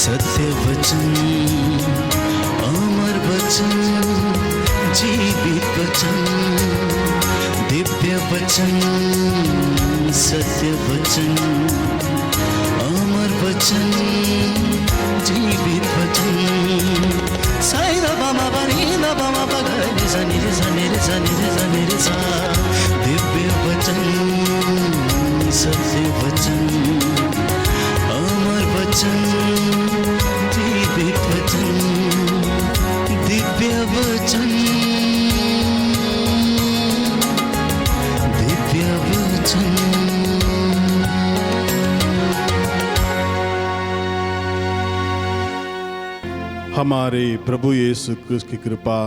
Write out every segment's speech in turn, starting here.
सत्य वचन, अमर वचन, जीवित वचन, दिव्य वचन, सत्य वचन, अमर वचन, जीवित वचन। साई दा बामा बनी दा बामा बगरे जनी रे जनी रे जनी रे जनी रे सा। दिव्य वचन, सत्य वचन, अमर वचन, जीवित वचन, दिव्य वचन, दिव्य वचन। हमारे प्रभु यीशु क्रिस्त की कृपा,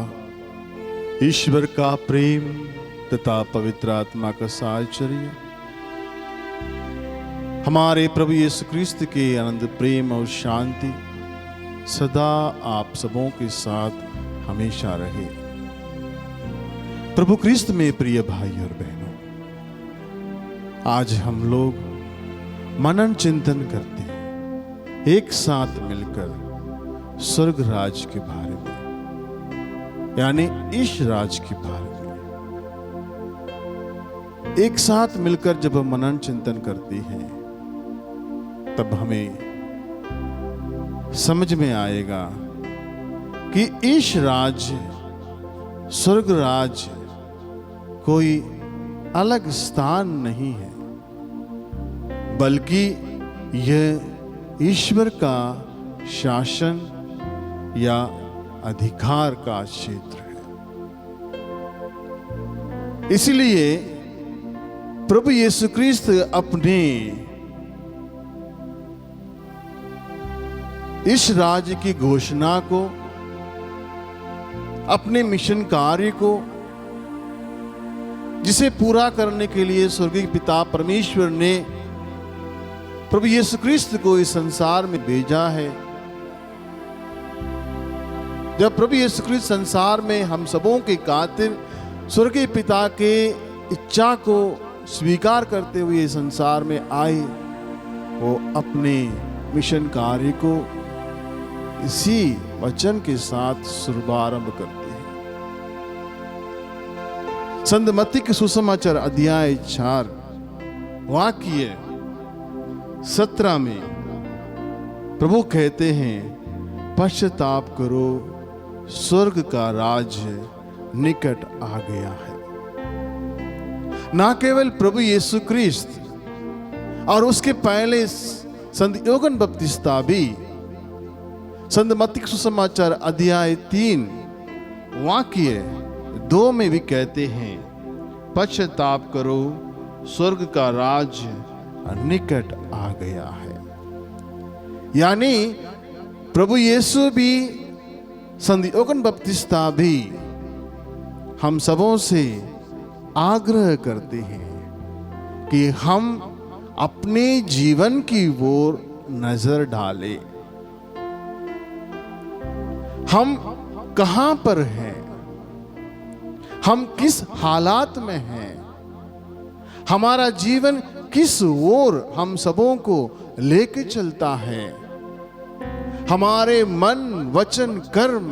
ईश्वर का प्रेम तथा पवित्र आत्मा का साहचर्य हमारे प्रभु यीशु क्रिस्त के आनंद प्रेम और शांति सदा आप सबों के साथ हमेशा रहे। प्रभु क्रिस्त में प्रिय भाई और बहनों, आज हम लोग मनन चिंतन करते हैं एक साथ मिलकर स्वर्ग राज के बारे में, यानी ईश राज के बारे में। एक साथ मिलकर जब हम मनन चिंतन करते हैं तब हमें समझ में आएगा कि ईश राज, स्वर्ग राज कोई अलग स्थान नहीं है, बल्कि यह ईश्वर का शासन या अधिकार का क्षेत्र है। इसलिए प्रभु यीशु क्रिस्त अपने इस राज्य की घोषणा को, अपने मिशन कार्य को, जिसे पूरा करने के लिए स्वर्गीय पिता परमेश्वर ने प्रभु यीशु क्रिस्त को इस संसार में भेजा है। जब प्रभु यीशु क्रिस्त संसार में हम सबों के खातिर स्वर्गीय पिता के इच्छा को स्वीकार करते हुए संसार में आए, वो अपने मिशन कार्य को इसी वचन के साथ शुभारंभ करते हैं। संत मत्ती के सुसमाचार अध्याय 4 वाक्य 17 में प्रभु कहते हैं, पश्चाताप करो, स्वर्ग का राज्य निकट आ गया है। ना केवल प्रभु यीशु क्रिस्त और उसके पहले संत यूहन्ना बपतिस्ता भी संत मत्ती के सुसमाचार अध्याय 3 वाक्य 2 में भी कहते हैं, पश्चाताप करो, स्वर्ग का राज्य निकट आ गया है। यानी प्रभु यीशु भी, संत यूहन्ना बपतिस्ता भी हम सबों से आग्रह करते हैं कि हम अपने जीवन की ओर नजर डालें। हम कहां पर हैं, हम किस हालात में हैं, हमारा जीवन किस ओर हम सबों को लेके चलता है, हमारे मन वचन कर्म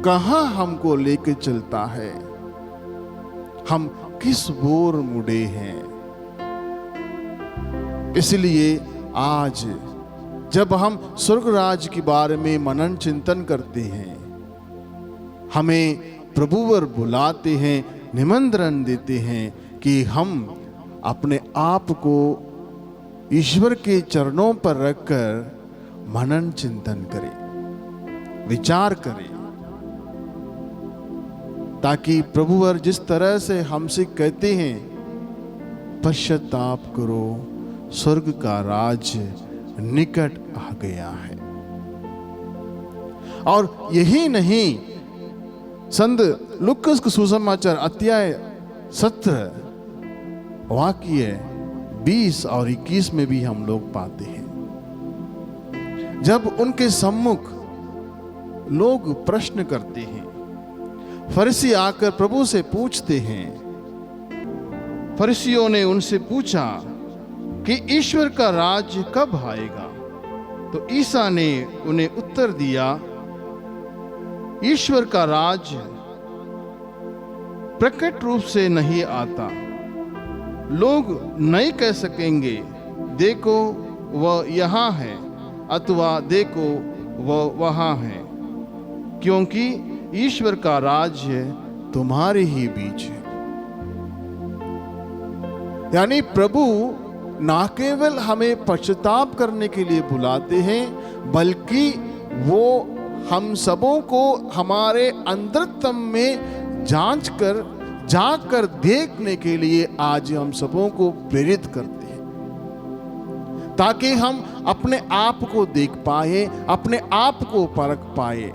कहां हमको लेके चलता है, हम किस ओर मुड़े हैं। इसलिए आज जब हम स्वर्ग राज के बारे में मनन चिंतन करते हैं, हमें प्रभुवर बुलाते हैं, निमंत्रण देते हैं कि हम अपने आप को ईश्वर के चरणों पर रखकर मनन चिंतन करें, विचार करें, ताकि प्रभुवर जिस तरह से हमसे कहते हैं, पश्चाताप करो, स्वर्ग का राज्य निकट आ गया है। और यही नहीं, संत लूकास का सुसमाचार अध्याय 17 वाक्य 20 और 21 में भी हम लोग पाते हैं, जब उनके सम्मुख लोग प्रश्न करते हैं, फरीसी आकर प्रभु से पूछते हैं। फरीसियों ने उनसे पूछा कि ईश्वर का राज्य कब आएगा तो ईसा ने उन्हें उत्तर दिया, ईश्वर का राज प्रकट रूप से नहीं आता। लोग नहीं कह सकेंगे देखो वह यहाँ है अथवा देखो वह वहाँ है, क्योंकि ईश्वर का राज्य तुम्हारे ही बीच है। यानी प्रभु ना केवल हमें पश्चाताप करने के लिए बुलाते हैं, बल्कि वो हम सबों को हमारे अंतरतम में जाकर देखने के लिए आज हम सबों को प्रेरित करते हैं, ताकि हम अपने आप को देख पाए, अपने आप को परख पाए।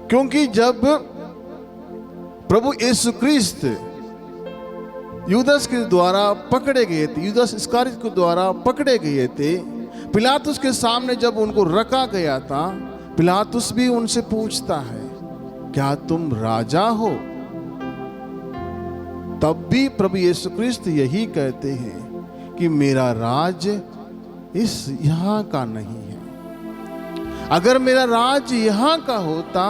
क्योंकि जब प्रभु यीशु ख्रीस्त यूदास के द्वारा पकड़े गए थे, यूदास इस्करियोत के द्वारा पकड़े गए थे, पिलातुस के सामने जब उनको रखा गया था, पिलातुस भी उनसे पूछता है, क्या तुम राजा हो? तब भी प्रभु यीशु ख्रीस्त यही कहते हैं कि मेरा राज इस यहाँ का नहीं है। अगर मेरा राज यहाँ का होता,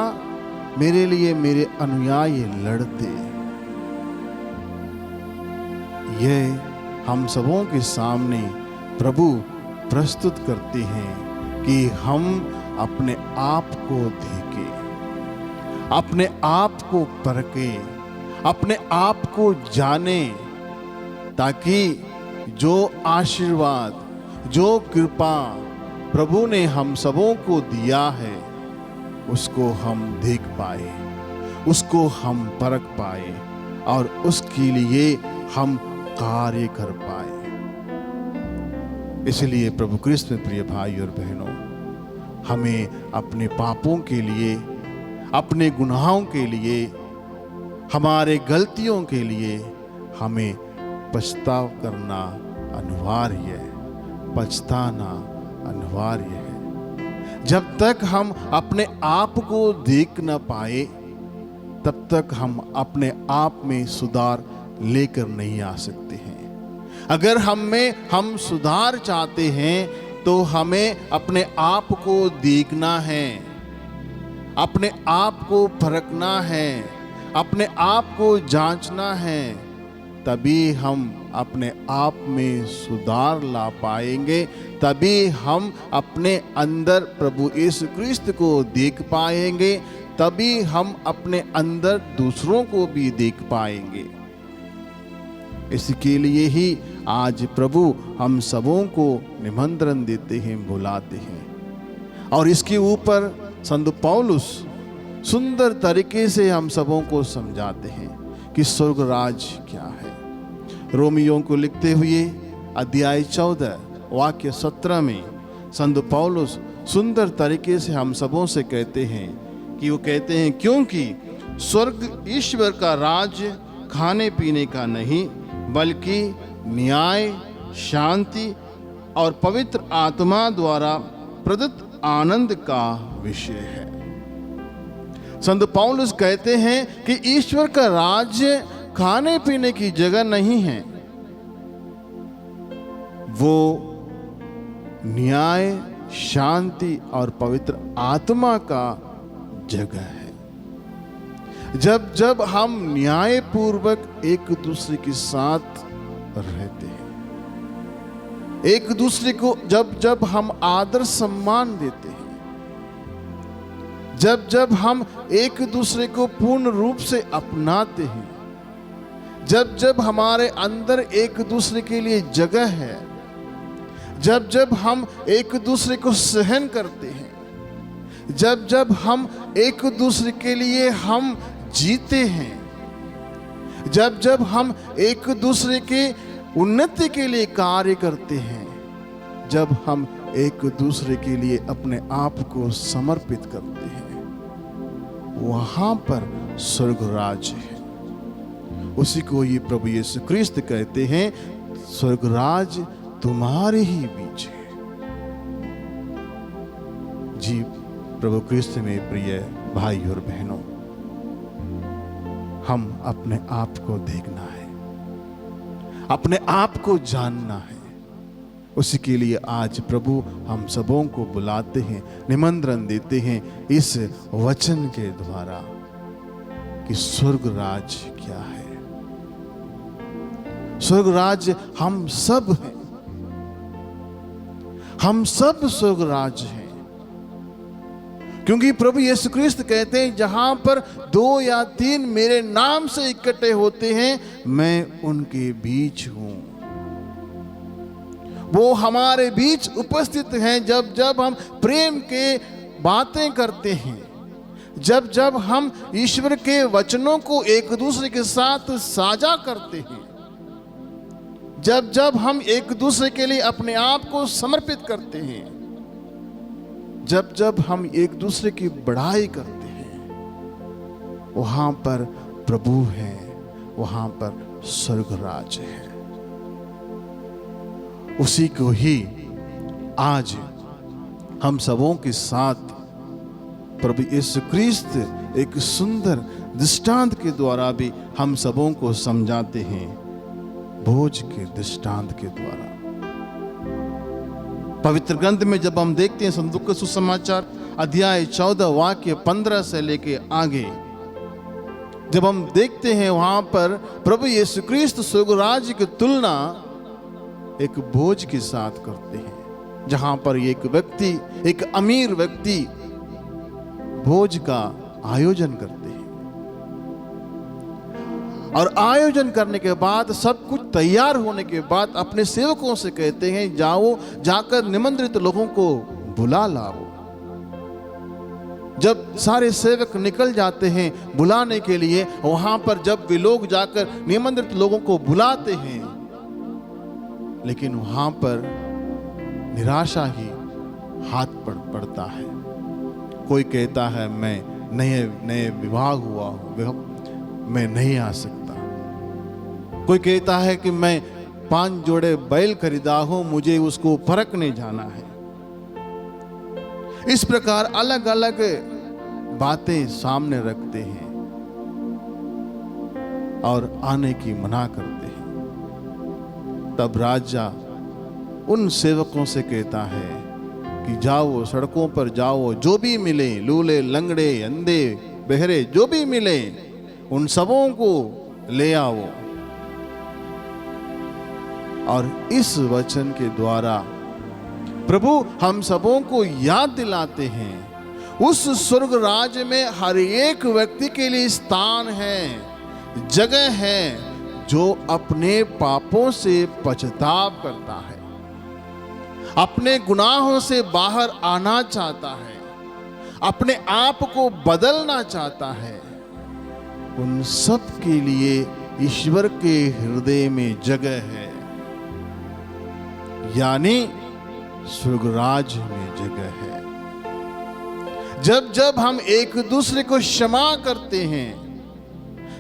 मेरे लिए मेरे अनुयायी लड़ते। यह हम सबों के सामने प्रभु प्रस्तुत करते हैं कि हम अपने आप को देखें, अपने आप को परखें, अपने आप को जानें, ताकि जो आशीर्वाद, जो कृपा प्रभु ने हम सबों को दिया है, उसको हम देख पाए, उसको हम परख पाए और उसके लिए हम कार्य कर पाए। इसलिए प्रभु कृष्ण में प्रिय भाई और बहनों, हमें अपने पापों के लिए, अपने गुनाहों के लिए, हमारे गलतियों के लिए हमें पछताव करना अनिवार्य है, पछताना अनिवार्य है। जब तक हम अपने आप को देख न पाए, तब तक हम अपने आप में सुधार लेकर नहीं आ सकते हैं। अगर हम सुधार चाहते हैं, तो हमें अपने आप को देखना है, अपने आप को परखना है, अपने आप को जांचना है, तभी हम अपने आप में सुधार ला पाएंगे, तभी हम अपने अंदर प्रभु यीशु ख्रीस्त को देख पाएंगे, तभी हम अपने अंदर दूसरों को भी देख पाएंगे। इसके लिए ही आज प्रभु हम सबों को निमंत्रण देते हैं, बुलाते हैं। और इसके ऊपर संत पौलुस सुंदर तरीके से हम सबों को समझाते हैं कि स्वर्ग राज क्या है। रोमियों को लिखते हुए अध्याय 14 वाक्य 17 में संत पौलुस सुंदर तरीके से हम सबों से कहते हैं कि वो कहते हैं, क्योंकि स्वर्ग ईश्वर का राज खाने पीने का नहीं, बल्कि न्याय, शांति और पवित्र आत्मा द्वारा प्रदत्त आनंद का विषय है। संत पौलुस कहते हैं कि ईश्वर का राज्य खाने पीने की जगह नहीं है, वो न्याय, शांति और पवित्र आत्मा का जगह है। जब जब हम न्याय पूर्वक एक दूसरे के साथ रहते हैं, एक दूसरे को जब जब हम आदर सम्मान देते हैं, जब जब हम एक दूसरे को पूर्ण रूप से अपनाते हैं, जब जब हमारे अंदर एक दूसरे के लिए जगह है, जब जब हम एक दूसरे को सहन करते हैं, जब जब हम एक दूसरे के लिए हम जीते हैं, जब जब हम एक दूसरे के उन्नति के लिए कार्य करते हैं, जब हम एक दूसरे के लिए अपने आप को समर्पित करते हैं, वहां पर स्वर्ग राज है। उसी को ये प्रभु यीशु ख्रीस्त कहते हैं, स्वर्ग राज तुम्हारे ही बीच है। जी प्रभु ख्रीस्त में प्रिय भाई और बहनों, हम अपने आप को देखना है, अपने आप को जानना है, उसी के लिए आज प्रभु हम सबों को बुलाते हैं, निमंत्रण देते हैं इस वचन के द्वारा कि स्वर्ग राज क्या है। स्वर्ग राज हम सब हैं, हम सब स्वर्ग राज हैं, क्योंकि प्रभु यीशु क्रिस्त कहते हैं जहां पर 2 या 3 मेरे नाम से इकट्ठे होते हैं, मैं उनके बीच हूं। वो हमारे बीच उपस्थित हैं जब जब हम प्रेम के बातें करते हैं, जब जब हम ईश्वर के वचनों को एक दूसरे के साथ साझा करते हैं, जब जब हम एक दूसरे के लिए अपने आप को समर्पित करते हैं, जब जब हम एक दूसरे की बड़ाई करते हैं, वहां पर प्रभु है, वहां पर स्वर्ग राज है। उसी को ही आज हम सबों के साथ प्रभु यीशु क्रिस्त एक सुंदर दृष्टांत के द्वारा भी हम सबों को समझाते हैं, भोज के दृष्टांत के द्वारा। पवित्र ग्रंथ में जब हम देखते हैं संत लूका सुसमाचार अध्याय 14 वाक्य 15 से लेके आगे, जब हम देखते हैं वहां पर प्रभु यीशु क्रिस्त स्वर्ग राज्य की तुलना एक भोज के साथ करते हैं, जहां पर एक व्यक्ति, एक अमीर व्यक्ति भोज का आयोजन करते हैं और आयोजन करने के बाद सब कुछ तैयार होने के बाद अपने सेवकों से कहते हैं जाओ, जाकर निमंत्रित लोगों को बुला लाओ। जब सारे सेवक निकल जाते हैं बुलाने के लिए, वहां पर जब वे लोग जाकर निमंत्रित लोगों को बुलाते हैं, लेकिन वहां पर निराशा ही हाथ पड़ता है। कोई कहता है मैं नए विवाह हुआ हूं, मैं नहीं आ सकता। कोई कहता है कि मैं 5 जोड़े बैल खरीदा हूं, मुझे उसको फरकने जाना है। इस प्रकार अलग अलग बातें सामने रखते हैं और आने की मना करते हैं। तब राजा उन सेवकों से कहता है कि जाओ, सड़कों पर जाओ, जो भी मिले, लूले, लंगड़े, अंधे, बहरे, जो भी मिले, उन सबों को ले आओ। और इस वचन के द्वारा प्रभु हम सबों को याद दिलाते हैं, उस स्वर्ग राज्य में हर एक व्यक्ति के लिए स्थान है, जगह है, जो अपने पापों से पछताव करता है, अपने गुनाहों से बाहर आना चाहता है, अपने आप को बदलना चाहता है। उन सब के लिए ईश्वर के हृदय में जगह है, यानी स्वर्गराज में जगह है। जब जब हम एक दूसरे को क्षमा करते हैं,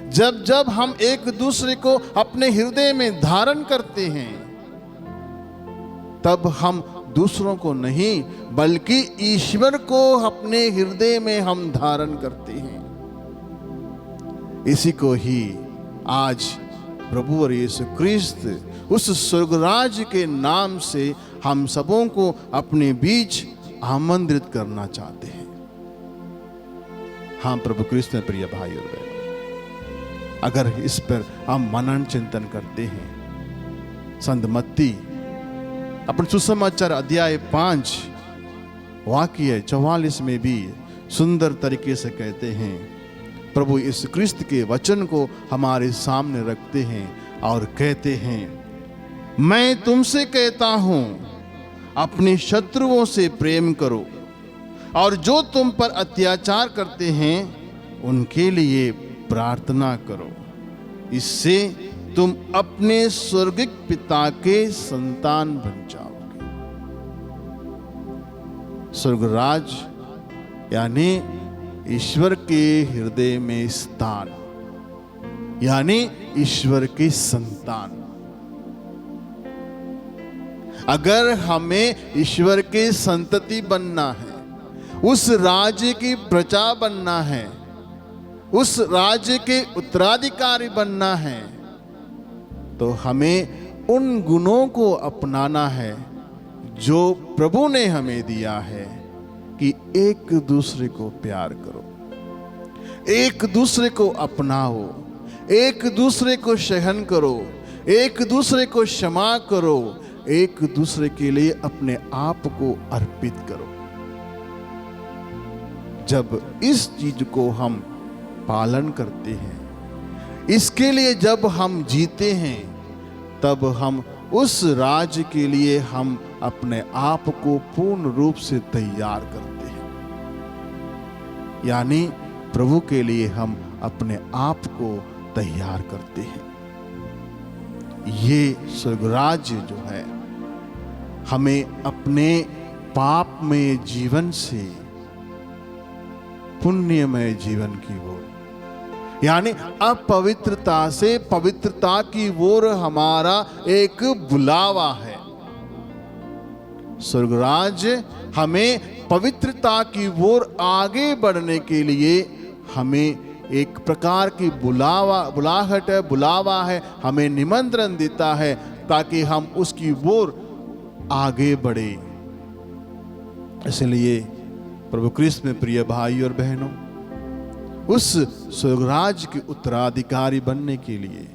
जब जब हम एक दूसरे को अपने हृदय में धारण करते हैं, तब हम दूसरों को नहीं बल्कि ईश्वर को अपने हृदय में हम धारण करते हैं। इसी को ही आज प्रभु और यीशु क्रिस्त उस स्वर्गराज के नाम से हम सबों को अपने बीच आमंत्रित करना चाहते हैं। हाँ प्रभु क्रिस्त में प्रिय भाई और बहनों, अगर इस पर हम मनन चिंतन करते हैं, संत मत्ती अपने सुसमाचार अध्याय 5 वाक्य 44 में भी सुंदर तरीके से कहते हैं, प्रभु इस क्रिस्त के वचन को हमारे सामने रखते हैं और कहते हैं, मैं तुमसे कहता हूं अपने शत्रुओं से प्रेम करो और जो तुम पर अत्याचार करते हैं उनके लिए प्रार्थना करो, इससे तुम अपने स्वर्गिक पिता के संतान बन जाओगे। स्वर्गराज यानी ईश्वर के हृदय में स्थान, यानी ईश्वर के संतान। अगर हमें ईश्वर के संतति बनना है, उस राज्य की प्रजा बनना है, उस राज्य के उत्तराधिकारी बनना है, तो हमें उन गुणों को अपनाना है जो प्रभु ने हमें दिया है कि एक दूसरे को प्यार करो, एक दूसरे को अपनाओ, एक दूसरे को सहन करो, एक दूसरे को क्षमा करो, एक दूसरे के लिए अपने आप को अर्पित करो। जब इस चीज को हम पालन करते हैं, इसके लिए जब हम जीते हैं, तब हम उस राज के लिए हम अपने आप को पूर्ण रूप से तैयार करते हैं। यानी प्रभु के लिए हम अपने आप को तैयार करते हैं। ये स्वर्गराज्य जो है हमें अपने पापमय जीवन से पुण्यमय जीवन की ओर, यानी अपवित्रता से पवित्रता की ओर हमारा एक बुलावा है। स्वर्गराज्य हमें पवित्रता की ओर आगे बढ़ने के लिए हमें एक प्रकार की बुलावा है, हमें निमंत्रण देता है ताकि हम उसकी ओर आगे बढ़े। इसलिए प्रभु कृष्ण में प्रिय भाई और बहनों, उस स्वर्गराज के उत्तराधिकारी बनने के लिए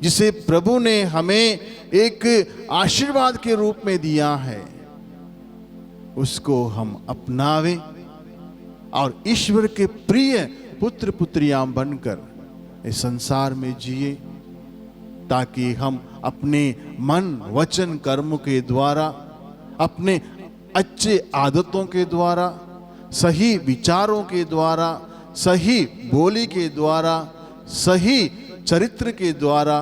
जिसे प्रभु ने हमें एक आशीर्वाद के रूप में दिया है, उसको हम अपनावें और ईश्वर के प्रिय पुत्र पुत्रियां बनकर इस संसार में जिए, ताकि हम अपने मन वचन कर्म के द्वारा, अपने अच्छे आदतों के द्वारा, सही विचारों के द्वारा, सही बोली के द्वारा, सही चरित्र के द्वारा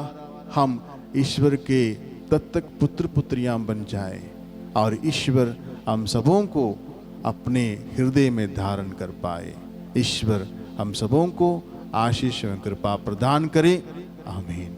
हम ईश्वर के दत्तक पुत्र पुत्रियां बन जाए और ईश्वर हम सबों को अपने हृदय में धारण कर पाए। ईश्वर हम सबों को आशीष एवं कृपा प्रदान करे। आमीन।